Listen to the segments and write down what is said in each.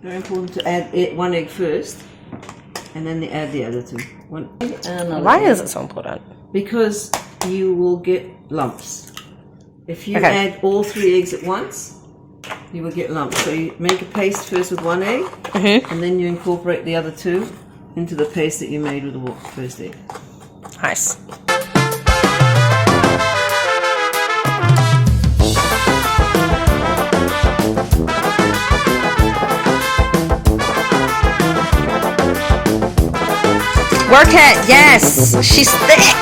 Very important to add one egg first, and then add the other two. One egg and another Why egg. is it so important? Because you will get lumps. If you add all 3 eggs at once, you will get lumps. So you make a paste first with 1 egg, and then you incorporate the other 2 into the paste that you made with the first egg. Nice. Work it, yes! She's thick!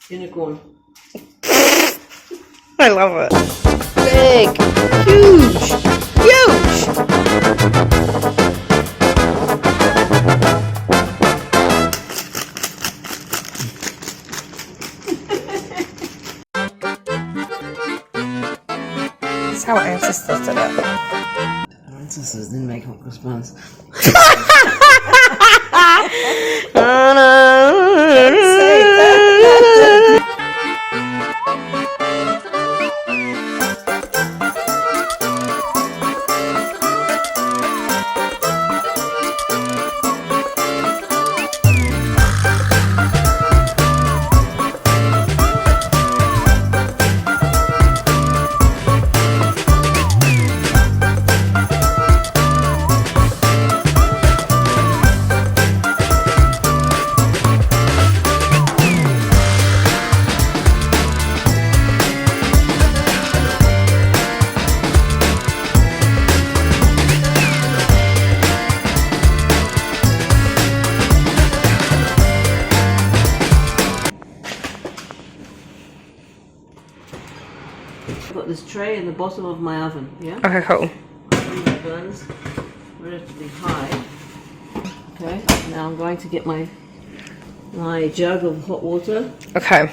Unicorn. I love it. Big. Huge. Huge! That's how our ancestors did it. Our ancestors didn't make hot cross buns. I've got this tray in the bottom of my oven, yeah? Okay, cool. The buns relatively high. Okay, now I'm going to get my jug of hot water. Okay.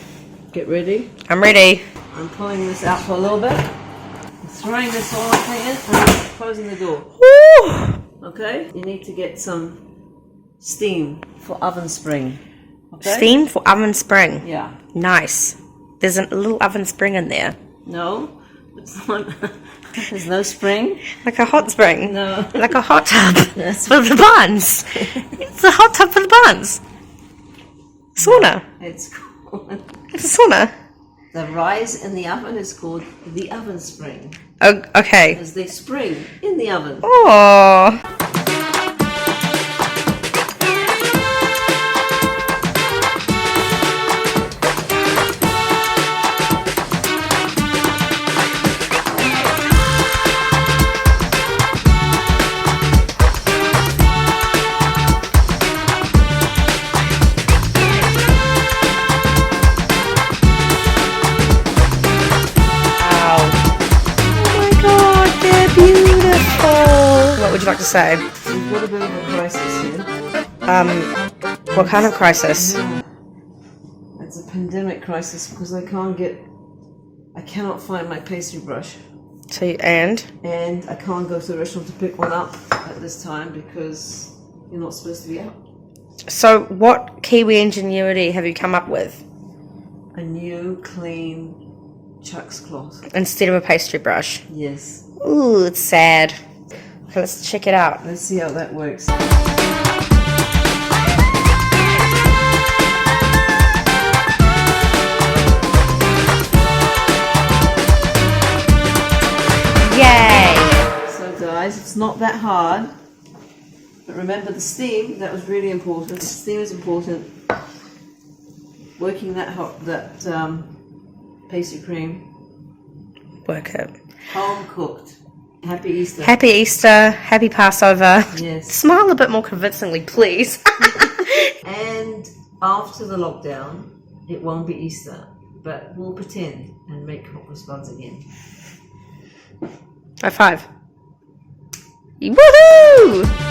Get ready. I'm ready. I'm pulling this out for a little bit. I'm throwing this whole thing in and closing the door. Woo! Okay? You need to get some steam for oven spring. Okay? Steam for oven spring. Yeah. Nice. There's a little oven spring in there. No, but someone There's no spring. Like a hot spring? No. Like a hot tub That's for the buns. It's a hot tub for the buns. Sauna. It's called. It's a sauna. The rise in the oven is called the oven spring. Oh, okay. As they spring in the oven. Oh. What would you like to say? We've got a bit of a crisis here. What kind of crisis? It's a pandemic crisis because I cannot find my pastry brush. And I can't go to the restaurant to pick one up at this time because you're not supposed to be out. so what Kiwi ingenuity have you come up with A new, clean Chuck's cloth. instead of a pastry brush? Yes. Ooh, it's sad. Okay, let's check it out. Let's see how that works. Yay! So guys, it's not that hard. But remember the steam, that was really important. The steam is important. Working that pastry cream. Work it. Home cooked. Happy Easter. Happy Easter. Happy Passover. Yes. Smile a bit more convincingly, please. And after the lockdown, it won't be Easter, but we'll pretend and make hot buns again. High five. Woohoo!